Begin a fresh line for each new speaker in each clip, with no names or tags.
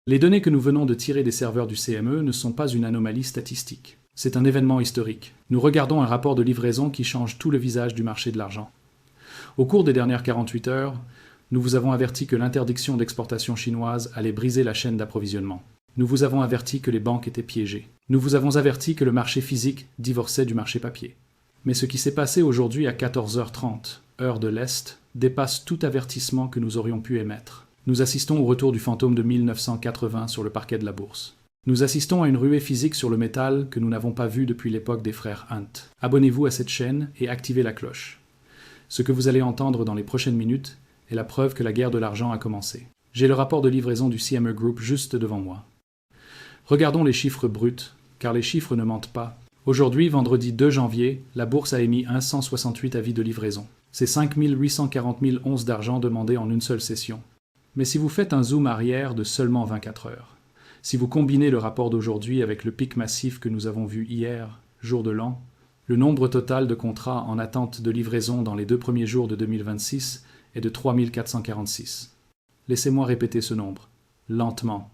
Les données que nous venons de tirer des serveurs du CME ne sont pas une anomalie statistique. C'est un événement historique. Nous regardons un rapport de livraison qui change tout le visage du marché de l'argent. Au cours des dernières 48 heures, nous vous avons averti que l'interdiction d'exportation chinoise allait briser la chaîne d'approvisionnement. Nous vous avons averti que les banques étaient piégées. Nous vous avons averti que le marché physique divorçait du marché papier. Mais ce qui s'est passé aujourd'hui à 14h30, heure de l'Est, dépasse tout avertissement que nous aurions pu émettre. Nous assistons au retour du fantôme de 1980 sur le parquet de la bourse. Nous assistons à une ruée physique sur le métal que nous n'avons pas vue depuis l'époque des frères Hunt. Abonnez-vous à cette chaîne et activez la cloche. Ce que vous allez entendre dans les prochaines minutes est la preuve que la guerre de l'argent a commencé. J'ai le rapport de livraison du CME Group juste devant moi. Regardons les chiffres bruts, car les chiffres ne mentent pas. Aujourd'hui, vendredi 2 janvier, la bourse a émis 168 avis de livraison. C'est 5 840 000 onces d'argent demandées en une seule session. Mais si vous faites un zoom arrière de seulement 24 heures, si vous combinez le rapport d'aujourd'hui avec le pic massif que nous avons vu hier, jour de l'an, le nombre total de contrats en attente de livraison dans les 2 premiers jours de 2026 est de 3 446. Laissez-moi répéter ce nombre, lentement,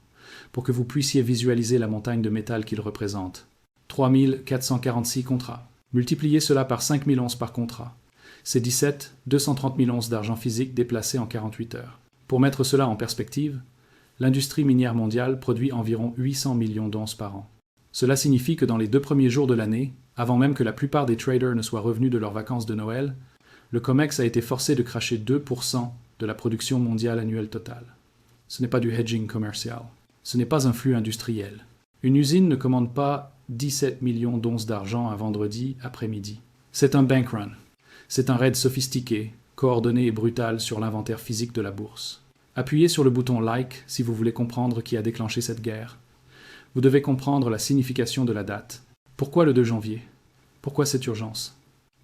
pour que vous puissiez visualiser la montagne de métal qu'il représente. 3 446 contrats. Multipliez cela par 5 000 onces par contrat. C'est 230 000 onces d'argent physique déplacées en 48 heures. Pour mettre cela en perspective, l'industrie minière mondiale produit environ 800 millions d'onces par an. Cela signifie que dans les 2 premiers jours de l'année, avant même que la plupart des traders ne soient revenus de leurs vacances de Noël, le COMEX a été forcé de cracher 2% de la production mondiale annuelle totale. Ce n'est pas du hedging commercial. Ce n'est pas un flux industriel. Une usine ne commande pas 17 millions d'onces d'argent un vendredi après-midi. C'est un bank run. C'est un raid sophistiqué, coordonné et brutal sur l'inventaire physique de la bourse. Appuyez sur le bouton Like si vous voulez comprendre qui a déclenché cette guerre. Vous devez comprendre la signification de la date. Pourquoi le 2 janvier? Pourquoi cette urgence?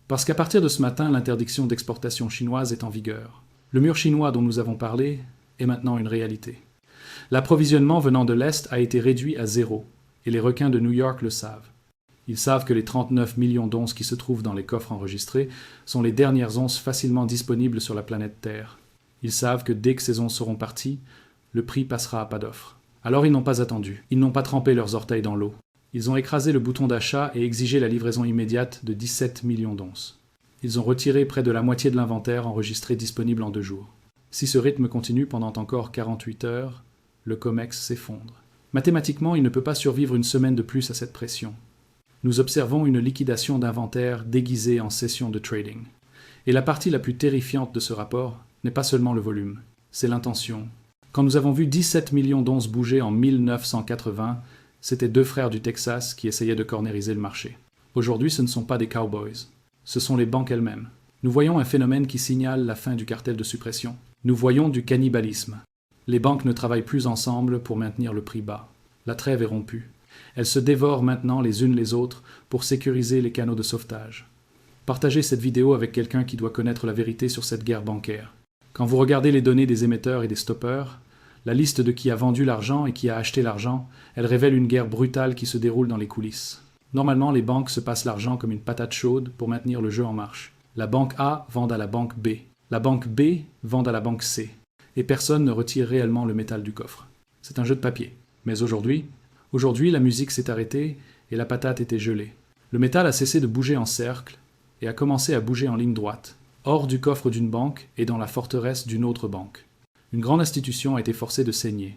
Parce qu'à partir de ce matin, l'interdiction d'exportation chinoise est en vigueur. Le mur chinois dont nous avons parlé est maintenant une réalité. L'approvisionnement venant de l'Est a été réduit à 0, et les requins de New York le savent. Ils savent que les 39 millions d'onces qui se trouvent dans les coffres enregistrés sont les dernières onces facilement disponibles sur la planète Terre. Ils savent que dès que ces onces seront parties, le prix passera à pas d'offre. Alors ils n'ont pas attendu, ils n'ont pas trempé leurs orteils dans l'eau. Ils ont écrasé le bouton d'achat et exigé la livraison immédiate de 17 millions d'onces. Ils ont retiré près de la moitié de l'inventaire enregistré disponible en 2 jours. Si ce rythme continue pendant encore 48 heures, le COMEX s'effondre. Mathématiquement, il ne peut pas survivre une semaine de plus à cette pression. Nous observons une liquidation d'inventaire déguisée en session de trading. Et la partie la plus terrifiante de ce rapport n'est pas seulement le volume, c'est l'intention. Quand nous avons vu 17 millions d'onces bouger en 1980, c'était 2 frères du Texas qui essayaient de cornériser le marché. Aujourd'hui, ce ne sont pas des cowboys, ce sont les banques elles-mêmes. Nous voyons un phénomène qui signale la fin du cartel de suppression. Nous voyons du cannibalisme. Les banques ne travaillent plus ensemble pour maintenir le prix bas. La trêve est rompue. Elles se dévorent maintenant les unes les autres pour sécuriser les canaux de sauvetage. Partagez cette vidéo avec quelqu'un qui doit connaître la vérité sur cette guerre bancaire. Quand vous regardez les données des émetteurs et des stoppeurs, la liste de qui a vendu l'argent et qui a acheté l'argent, elle révèle une guerre brutale qui se déroule dans les coulisses. Normalement, les banques se passent l'argent comme une patate chaude pour maintenir le jeu en marche. La banque A vend à la banque B. La banque B vend à la banque C. Et personne ne retire réellement le métal du coffre. C'est un jeu de papier. Mais aujourd'hui, la musique s'est arrêtée et la patate était gelée. Le métal a cessé de bouger en cercle et a commencé à bouger en ligne droite, hors du coffre d'une banque et dans la forteresse d'une autre banque. Une grande institution a été forcée de saigner.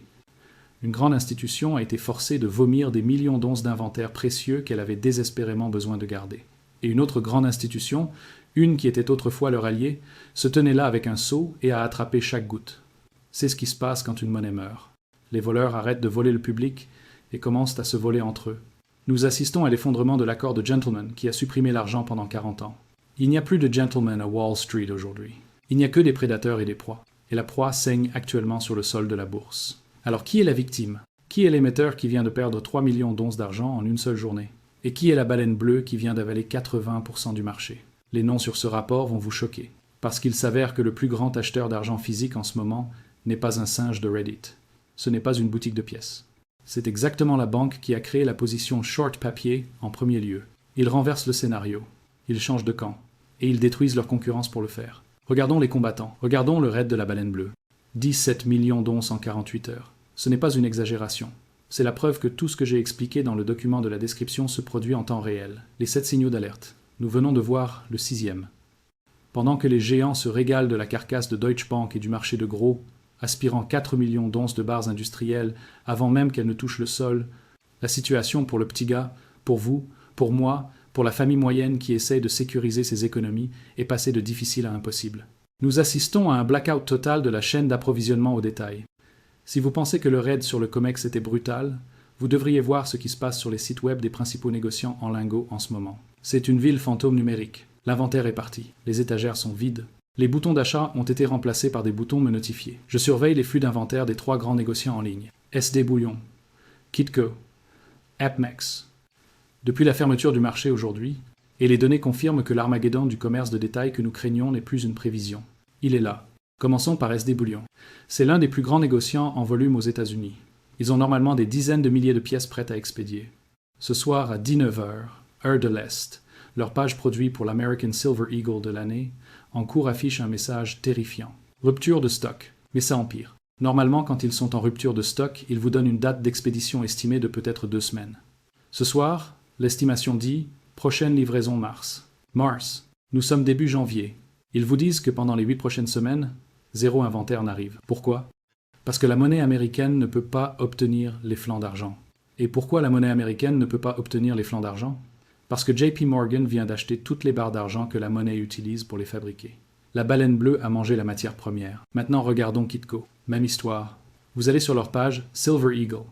Une grande institution a été forcée de vomir des millions d'onces d'inventaire précieux qu'elle avait désespérément besoin de garder. Et une autre grande institution, une qui était autrefois leur allié, se tenait là avec un seau et a attrapé chaque goutte. C'est ce qui se passe quand une monnaie meurt. Les voleurs arrêtent de voler le public et commencent à se voler entre eux. Nous assistons à l'effondrement de l'accord de gentleman qui a supprimé l'argent pendant 40 ans. Il n'y a plus de gentlemen à Wall Street aujourd'hui. Il n'y a que des prédateurs et des proies. Et la proie saigne actuellement sur le sol de la bourse. Alors qui est la victime? Qui est l'émetteur qui vient de perdre 3 millions d'onces d'argent en une seule journée? Et qui est la baleine bleue qui vient d'avaler 80% du marché? Les noms sur ce rapport vont vous choquer, parce qu'il s'avère que le plus grand acheteur d'argent physique en ce moment n'est pas un singe de Reddit. Ce n'est pas une boutique de pièces. C'est exactement la banque qui a créé la position short papier en premier lieu. Ils renversent le scénario, ils changent de camp, et ils détruisent leur concurrence pour le faire. Regardons les combattants, regardons le raid de la baleine bleue. 17 millions d'onces en 48 heures. Ce n'est pas une exagération. C'est la preuve que tout ce que j'ai expliqué dans le document de la description se produit en temps réel. Les 7 signaux d'alerte. Nous venons de voir le 6e. Pendant que les géants se régalent de la carcasse de Deutsche Bank et du marché de gros, aspirant 4 millions d'onces de barres industrielles avant même qu'elles ne touchent le sol, la situation pour le petit gars, pour vous, pour moi, pour la famille moyenne qui essaye de sécuriser ses économies est passée de difficile à impossible. Nous assistons à un blackout total de la chaîne d'approvisionnement au détail. Si vous pensez que le raid sur le COMEX était brutal, vous devriez voir ce qui se passe sur les sites web des principaux négociants en lingots en ce moment. C'est une ville fantôme numérique. L'inventaire est parti. Les étagères sont vides. Les boutons d'achat ont été remplacés par des boutons me notifier. Je surveille les flux d'inventaire des 3 grands négociants en ligne. SD Bouillon, Kitco, AppMex. Depuis la fermeture du marché aujourd'hui, et les données confirment que l'Armageddon du commerce de détail que nous craignons n'est plus une prévision. Il est là. Commençons par SD Bouillon. C'est l'un des plus grands négociants en volume aux États-Unis. Ils ont normalement des dizaines de milliers de pièces prêtes à expédier. Ce soir à 19h, heure de l'Est, leur page produit pour l'American Silver Eagle de l'année, en cours affiche un message terrifiant. Rupture de stock. Mais ça empire. Normalement, quand ils sont en rupture de stock, ils vous donnent une date d'expédition estimée de peut-être 2 semaines. Ce soir, l'estimation dit « prochaine livraison mars ». Mars. Nous sommes début janvier. Ils vous disent que pendant les 8 prochaines semaines, 0 inventaire n'arrive. Pourquoi? Parce que la monnaie américaine ne peut pas obtenir les flancs d'argent. Et pourquoi la monnaie américaine ne peut pas obtenir les flancs d'argent? Parce que JP Morgan vient d'acheter toutes les barres d'argent que la monnaie utilise pour les fabriquer. La baleine bleue a mangé la matière première. Maintenant regardons Kitco. Même histoire. Vous allez sur leur page Silver Eagle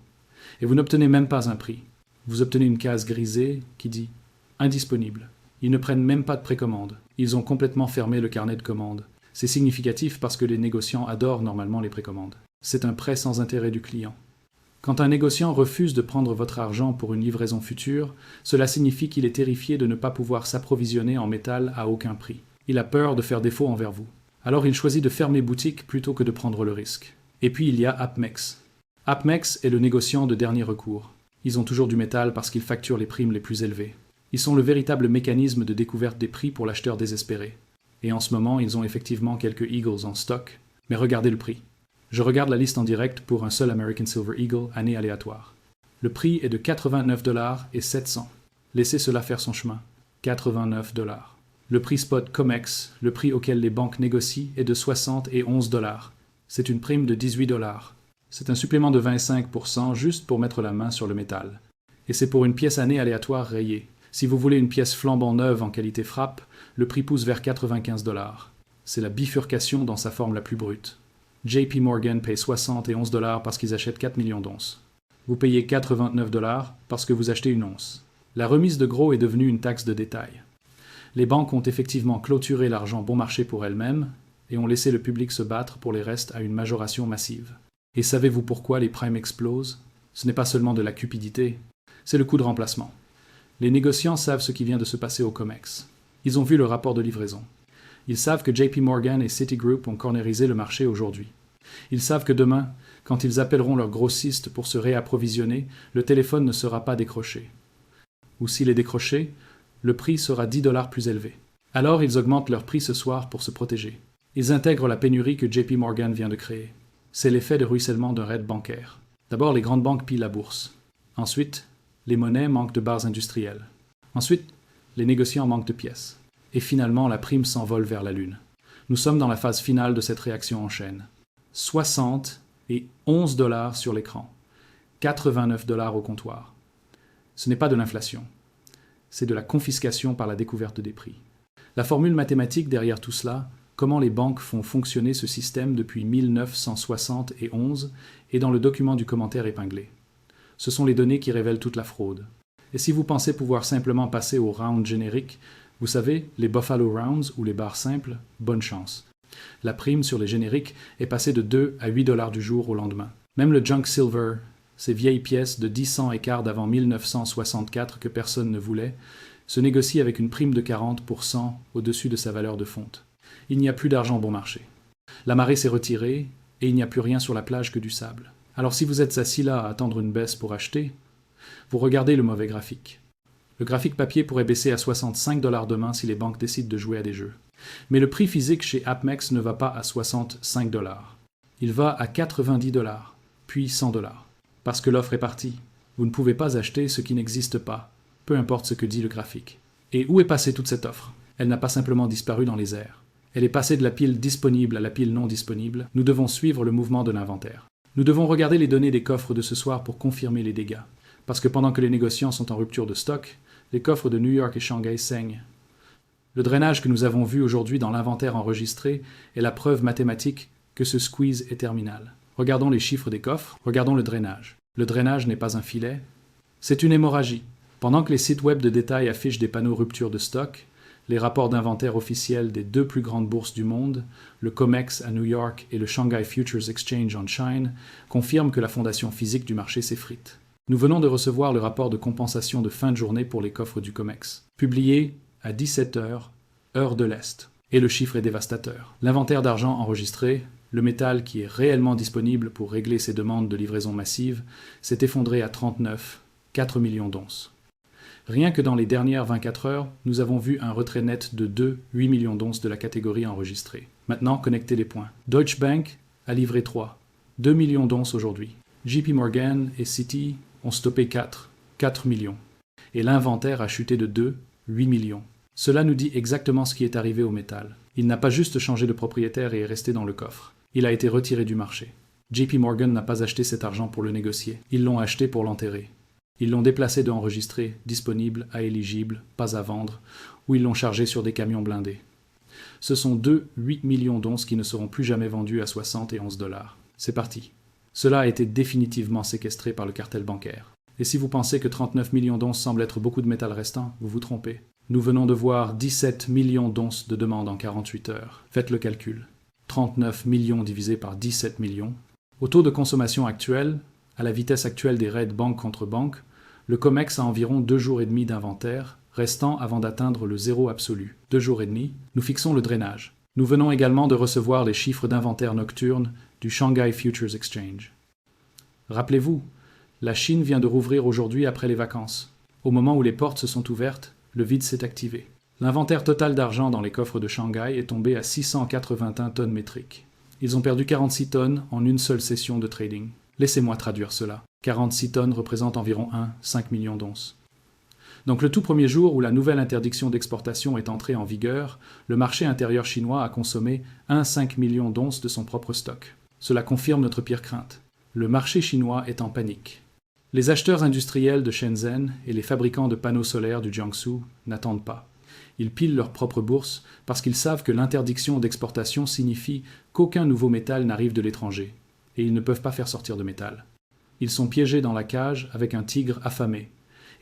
et vous n'obtenez même pas un prix. Vous obtenez une case grisée qui dit « Indisponible ». Ils ne prennent même pas de précommande. Ils ont complètement fermé le carnet de commandes. C'est significatif parce que les négociants adorent normalement les précommandes. C'est un prêt sans intérêt du client. Quand un négociant refuse de prendre votre argent pour une livraison future, cela signifie qu'il est terrifié de ne pas pouvoir s'approvisionner en métal à aucun prix. Il a peur de faire défaut envers vous. Alors il choisit de fermer boutique plutôt que de prendre le risque. Et puis il y a AppMex. AppMex est le négociant de dernier recours. Ils ont toujours du métal parce qu'ils facturent les primes les plus élevées. Ils sont le véritable mécanisme de découverte des prix pour l'acheteur désespéré. Et en ce moment, ils ont effectivement quelques Eagles en stock, mais regardez le prix. Je regarde la liste en direct pour un seul American Silver Eagle, année aléatoire. Le prix est de 89$ et 700. Laissez cela faire son chemin. 89$. Le prix spot COMEX, le prix auquel les banques négocient, est de 60 et 11$. C'est une prime de 18$. C'est un supplément de 25% juste pour mettre la main sur le métal. Et c'est pour une pièce année aléatoire rayée. Si vous voulez une pièce flambant neuve en qualité frappe, le prix pousse vers 95$. C'est la bifurcation dans sa forme la plus brute. JP Morgan paye 60 et 11$ parce qu'ils achètent 4 millions d'onces. Vous payez 89$ parce que vous achetez une once. La remise de gros est devenue une taxe de détail. Les banques ont effectivement clôturé l'argent bon marché pour elles-mêmes et ont laissé le public se battre pour les restes à une majoration massive. Et savez-vous pourquoi les primes explosent? Ce n'est pas seulement de la cupidité, c'est le coût de remplacement. Les négociants savent ce qui vient de se passer au COMEX. Ils ont vu le rapport de livraison. Ils savent que JP Morgan et Citigroup ont cornérisé le marché aujourd'hui. Ils savent que demain, quand ils appelleront leurs grossistes pour se réapprovisionner, le téléphone ne sera pas décroché. Ou s'il est décroché, le prix sera 10$ plus élevé. Alors ils augmentent leur prix ce soir pour se protéger. Ils intègrent la pénurie que JP Morgan vient de créer. C'est l'effet de ruissellement d'un raid bancaire. D'abord, les grandes banques pillent la bourse. Ensuite, les monnaies manquent de barres industrielles. Ensuite, les négociants manquent de pièces. Et finalement, la prime s'envole vers la lune. Nous sommes dans la phase finale de cette réaction en chaîne. 60 et 11$ sur l'écran. 89$ au comptoir. Ce n'est pas de l'inflation. C'est de la confiscation par la découverte des prix. La formule mathématique derrière tout cela, comment les banques font fonctionner ce système depuis 1971 est dans le document du commentaire épinglé. Ce sont les données qui révèlent toute la fraude. Et si vous pensez pouvoir simplement passer au round générique, vous savez, les Buffalo Rounds ou les barres simples, bonne chance. La prime sur les génériques est passée de 2 à 8$ du jour au lendemain. Même le junk silver, ces vieilles pièces de 10 cents et quart d'avant 1964 que personne ne voulait, se négocie avec une prime de 40% au-dessus de sa valeur de fonte. Il n'y a plus d'argent bon marché. La marée s'est retirée et il n'y a plus rien sur la plage que du sable. Alors si vous êtes assis là à attendre une baisse pour acheter, vous regardez le mauvais graphique. Le graphique papier pourrait baisser à 65$ demain si les banques décident de jouer à des jeux. Mais le prix physique chez AppMex ne va pas à 65$. Il va à 90$. puis $100. Parce que l'offre est partie. Vous ne pouvez pas acheter ce qui n'existe pas, peu importe ce que dit le graphique. Et où est passée toute cette offre? Elle n'a pas simplement disparu dans les airs. Elle est passée de la pile disponible à la pile non disponible. Nous devons suivre le mouvement de l'inventaire. Nous devons regarder les données des coffres de ce soir pour confirmer les dégâts. Parce que pendant que les négociants sont en rupture de stock, les coffres de New York et Shanghai saignent. Le drainage que nous avons vu aujourd'hui dans l'inventaire enregistré est la preuve mathématique que ce squeeze est terminal. Regardons les chiffres des coffres, regardons le drainage. Le drainage n'est pas un filet, c'est une hémorragie. Pendant que les sites web de détail affichent des panneaux rupture de stock, les rapports d'inventaire officiels des deux plus grandes bourses du monde, le COMEX à New York et le Shanghai Futures Exchange en Chine, confirment que la fondation physique du marché s'effrite. Nous venons de recevoir le rapport de compensation de fin de journée pour les coffres du COMEX, publié à 17h, heure de l'Est. Et le chiffre est dévastateur. L'inventaire d'argent enregistré, le métal qui est réellement disponible pour régler ces demandes de livraison massive, s'est effondré à 39, 4 millions d'onces. Rien que dans les dernières 24 heures, nous avons vu un retrait net de 2, 8 millions d'onces de la catégorie enregistrée. Maintenant, connectez les points. Deutsche Bank a livré 3, 2 millions d'onces aujourd'hui. JP Morgan et Citi ont stoppé 4 millions. Et l'inventaire a chuté de 2, 8 millions. Cela nous dit exactement ce qui est arrivé au métal. Il n'a pas juste changé de propriétaire et est resté dans le coffre. Il a été retiré du marché. JP Morgan n'a pas acheté cet argent pour le négocier. Ils l'ont acheté pour l'enterrer. Ils l'ont déplacé de enregistré, disponible, à éligible, pas à vendre, ou ils l'ont chargé sur des camions blindés. Ce sont 2, 8 millions d'onces qui ne seront plus jamais vendus à 60 et 11 $. C'est parti. Cela a été définitivement séquestré par le cartel bancaire. Et si vous pensez que 39 millions d'onces semble être beaucoup de métal restant, vous vous trompez. Nous venons de voir 17 millions d'onces de demande en 48 heures. Faites le calcul. 39 millions divisé par 17 millions. Au taux de consommation actuel, à la vitesse actuelle des raids banque contre banque, le COMEX a environ 2 jours et demi d'inventaire, restant avant d'atteindre le zéro absolu. 2 jours et demi, nous fixons le drainage. Nous venons également de recevoir les chiffres d'inventaire nocturne du Shanghai Futures Exchange. Rappelez-vous, la Chine vient de rouvrir aujourd'hui après les vacances. Au moment où les portes se sont ouvertes, le vide s'est activé. L'inventaire total d'argent dans les coffres de Shanghai est tombé à 681 tonnes métriques. Ils ont perdu 46 tonnes en une seule session de trading. Laissez-moi traduire cela. 46 tonnes représentent environ 5 millions d'onces. Donc le tout premier jour où la nouvelle interdiction d'exportation est entrée en vigueur, le marché intérieur chinois a consommé 5 millions d'onces de son propre stock. Cela confirme notre pire crainte. Le marché chinois est en panique. Les acheteurs industriels de Shenzhen et les fabricants de panneaux solaires du Jiangsu n'attendent pas. Ils pilent leur propre bourse parce qu'ils savent que l'interdiction d'exportation signifie qu'aucun nouveau métal n'arrive de l'étranger, et ils ne peuvent pas faire sortir de métal. Ils sont piégés dans la cage avec un tigre affamé,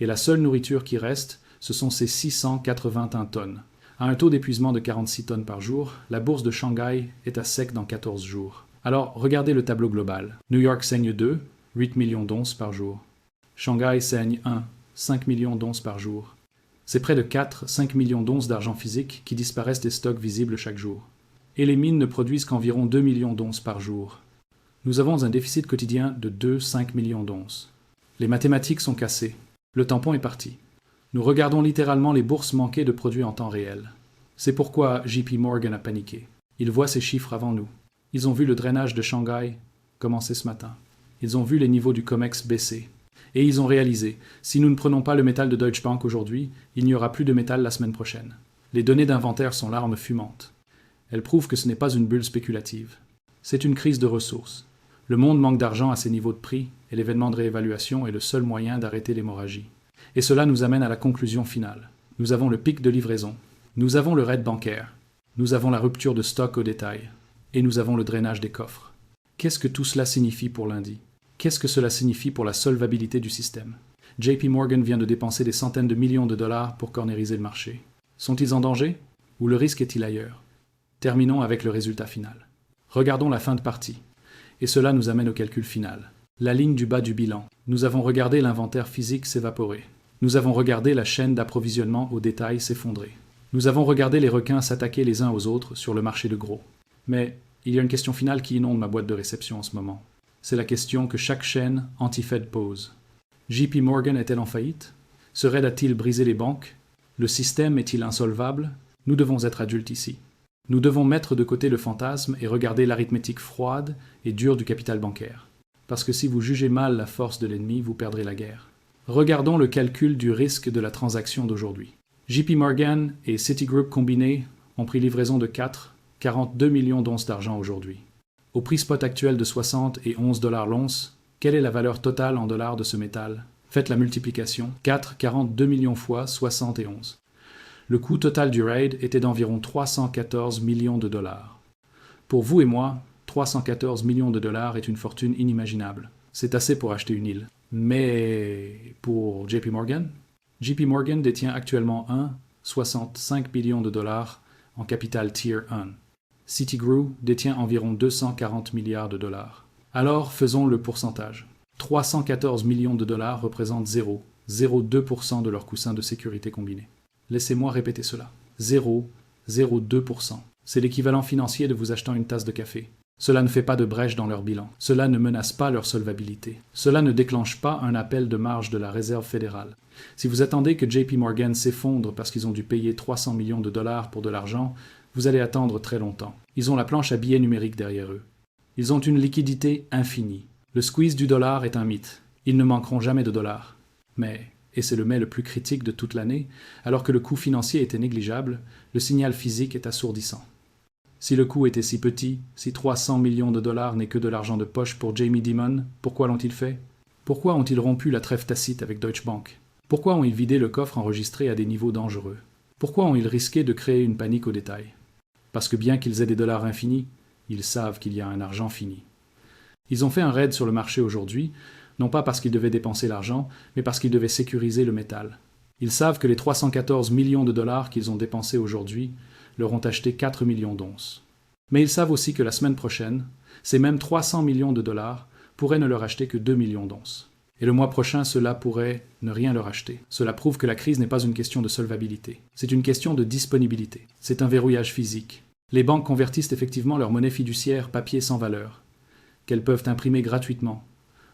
et la seule nourriture qui reste, ce sont ces 681 tonnes. À un taux d'épuisement de 46 tonnes par jour, la bourse de Shanghai est à sec dans 14 jours. Alors, regardez le tableau global. New York saigne 2, 8 millions d'onces par jour. Shanghai saigne 1, 5 millions d'onces par jour. C'est près de 4-5 millions d'onces d'argent physique qui disparaissent des stocks visibles chaque jour. Et les mines ne produisent qu'environ 2 millions d'onces par jour. Nous avons un déficit quotidien de 2-5 millions d'onces. Les mathématiques sont cassées. Le tampon est parti. Nous regardons littéralement les bourses manquer de produits en temps réel. C'est pourquoi JP Morgan a paniqué. Ils voient ces chiffres avant nous. Ils ont vu le drainage de Shanghai commencer ce matin. Ils ont vu les niveaux du COMEX baisser. Et ils ont réalisé, si nous ne prenons pas le métal de Deutsche Bank aujourd'hui, il n'y aura plus de métal la semaine prochaine. Les données d'inventaire sont l'arme fumante. Elles prouvent que ce n'est pas une bulle spéculative. C'est une crise de ressources. Le monde manque d'argent à ces niveaux de prix, et l'événement de réévaluation est le seul moyen d'arrêter l'hémorragie. Et cela nous amène à la conclusion finale. Nous avons le pic de livraison. Nous avons le raid bancaire. Nous avons la rupture de stock au détail. Et nous avons le drainage des coffres. Qu'est-ce que tout cela signifie pour lundi ? Qu'est-ce que cela signifie pour la solvabilité du système ? JP Morgan vient de dépenser des centaines de millions de dollars pour cornériser le marché. Sont-ils en danger ? Ou le risque est-il ailleurs ? Terminons avec le résultat final. Regardons la fin de partie. Et cela nous amène au calcul final. La ligne du bas du bilan. Nous avons regardé l'inventaire physique s'évaporer. Nous avons regardé la chaîne d'approvisionnement au détail s'effondrer. Nous avons regardé les requins s'attaquer les uns aux autres sur le marché de gros. Mais il y a une question finale qui inonde ma boîte de réception en ce moment. C'est la question que chaque chaîne anti-Fed pose. JP Morgan est-elle en faillite ? Ce raid a-t-il brisé les banques ? Le système est-il insolvable ? Nous devons être adultes ici. Nous devons mettre de côté le fantasme et regarder l'arithmétique froide et dure du capital bancaire. parce que si vous jugez mal la force de l'ennemi, vous perdrez la guerre. Regardons le calcul du risque de la transaction d'aujourd'hui. JP Morgan et Citigroup combinés ont pris livraison de 42 millions d'onces d'argent aujourd'hui. Au prix spot actuel de 60 et 11 $ l'once, quelle est la valeur totale en dollars de ce métal? Faites la multiplication. 42 millions fois 60 et 11. Le coût total du raid était d'environ 314 millions de dollars. Pour vous et moi, 314 millions de dollars est une fortune inimaginable. C'est assez pour acheter une île. Mais pour JP Morgan? JP Morgan détient actuellement 65 millions de dollars en capital Tier 1. Citigroup détient environ 240 milliards de dollars. Alors faisons le pourcentage. 314 millions de dollars représentent 0,02% de leur coussin de sécurité combiné. Laissez-moi répéter cela. 0,02%. C'est l'équivalent financier de vous achetant une tasse de café. Cela ne fait pas de brèche dans leur bilan. Cela ne menace pas leur solvabilité. Cela ne déclenche pas un appel de marge de la Réserve fédérale. Si vous attendez que JP Morgan s'effondre parce qu'ils ont dû payer 300 millions de dollars pour de l'argent, vous allez attendre très longtemps. Ils ont la planche à billets numériques derrière eux. Ils ont une liquidité infinie. Le squeeze du dollar est un mythe. Ils ne manqueront jamais de dollars. Mais, et c'est le mais le plus critique de toute l'année, alors que le coût financier était négligeable, le signal physique est assourdissant. Si le coût était si petit, si 300 millions de dollars n'est que de l'argent de poche pour Jamie Dimon, pourquoi l'ont-ils fait? Pourquoi ont-ils rompu la trêve tacite avec Deutsche Bank? Pourquoi ont-ils vidé le coffre enregistré à des niveaux dangereux? Pourquoi ont-ils risqué de créer une panique au détail? Parce que bien qu'ils aient des dollars infinis, ils savent qu'il y a un argent fini. Ils ont fait un raid sur le marché aujourd'hui, non pas parce qu'ils devaient dépenser l'argent, mais parce qu'ils devaient sécuriser le métal. Ils savent que les 314 millions de dollars qu'ils ont dépensés aujourd'hui leur ont acheté 4 millions d'onces. Mais ils savent aussi que la semaine prochaine, ces mêmes 300 millions de dollars pourraient ne leur acheter que 2 millions d'onces. Et le mois prochain, cela pourrait ne rien leur acheter. Cela prouve que la crise n'est pas une question de solvabilité. C'est une question de disponibilité. C'est un verrouillage physique. Les banques convertissent effectivement leur monnaie fiduciaire papier sans valeur, qu'elles peuvent imprimer gratuitement,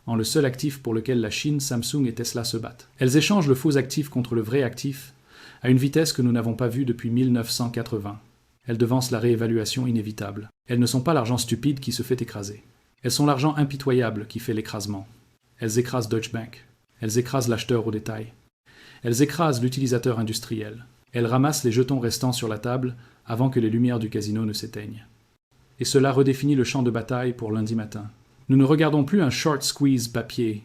en le seul actif pour lequel la Chine, Samsung et Tesla se battent. Elles échangent le faux actif contre le vrai actif à une vitesse que nous n'avons pas vue depuis 1980. Elles devancent la réévaluation inévitable. Elles ne sont pas l'argent stupide qui se fait écraser. Elles sont l'argent impitoyable qui fait l'écrasement. Elles écrasent Deutsche Bank. Elles écrasent l'acheteur au détail. Elles écrasent l'utilisateur industriel. Elles ramassent les jetons restants sur la table avant que les lumières du casino ne s'éteignent. Et cela redéfinit le champ de bataille pour lundi matin. Nous ne regardons plus un short squeeze papier,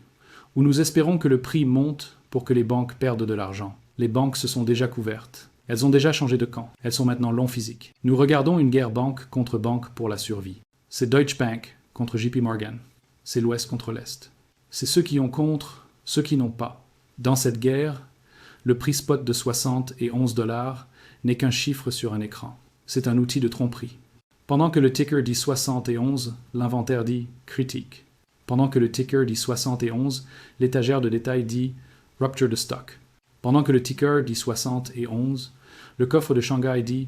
où nous espérons que le prix monte pour que les banques perdent de l'argent. Les banques se sont déjà couvertes. Elles ont déjà changé de camp. Elles sont maintenant long physique. Nous regardons une guerre banque contre banque pour la survie. C'est Deutsche Bank contre JP Morgan. C'est l'Ouest contre l'Est. C'est ceux qui ont contre, ceux qui n'ont pas. Dans cette guerre, le prix spot de 60 et 11 $ n'est qu'un chiffre sur un écran. C'est un outil de tromperie. Pendant que le ticker dit 60 et 11, l'inventaire dit critique. Pendant que le ticker dit 60 et 11, l'étagère de détail dit rupture de stock. Pendant que le ticker dit 60 et 11, le coffre de Shanghai dit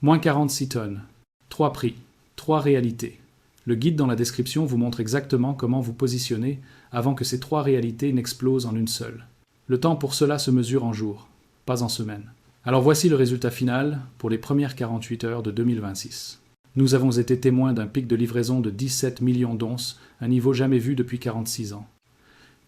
moins 46 tonnes, 3 prix, 3 réalités. Le guide dans la description vous montre exactement comment vous positionner avant que ces 3 réalités n'explosent en une seule. Le temps pour cela se mesure en jours, pas en semaines. Alors voici le résultat final pour les premières 48 heures de 2026. Nous avons été témoins d'un pic de livraison de 17 millions d'onces, un niveau jamais vu depuis 46 ans.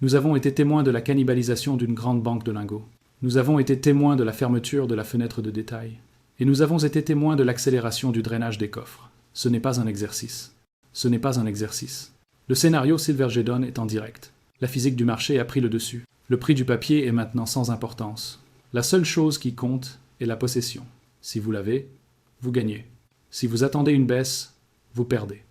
Nous avons été témoins de la cannibalisation d'une grande banque de lingots. Nous avons été témoins de la fermeture de la fenêtre de détail. Et nous avons été témoins de l'accélération du drainage des coffres. Ce n'est pas un exercice. Ce n'est pas un exercice. Le scénario Silvergeddon est en direct. La physique du marché a pris le dessus. Le prix du papier est maintenant sans importance. La seule chose qui compte est la possession. Si vous l'avez, vous gagnez. Si vous attendez une baisse, vous perdez.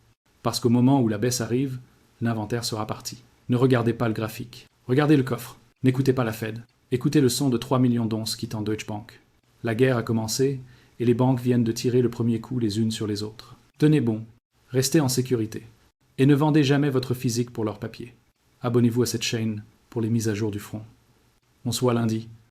Parce qu'au moment où la baisse arrive, l'inventaire sera parti. Ne regardez pas le graphique. Regardez le coffre. N'écoutez pas la Fed. Écoutez le son de 3 millions d'onces quittant Deutsche Bank. La guerre a commencé et les banques viennent de tirer le premier coup les unes sur les autres. Tenez bon. Restez en sécurité. Et ne vendez jamais votre physique pour leur papier. Abonnez-vous à cette chaîne pour les mises à jour du front. On se voit lundi.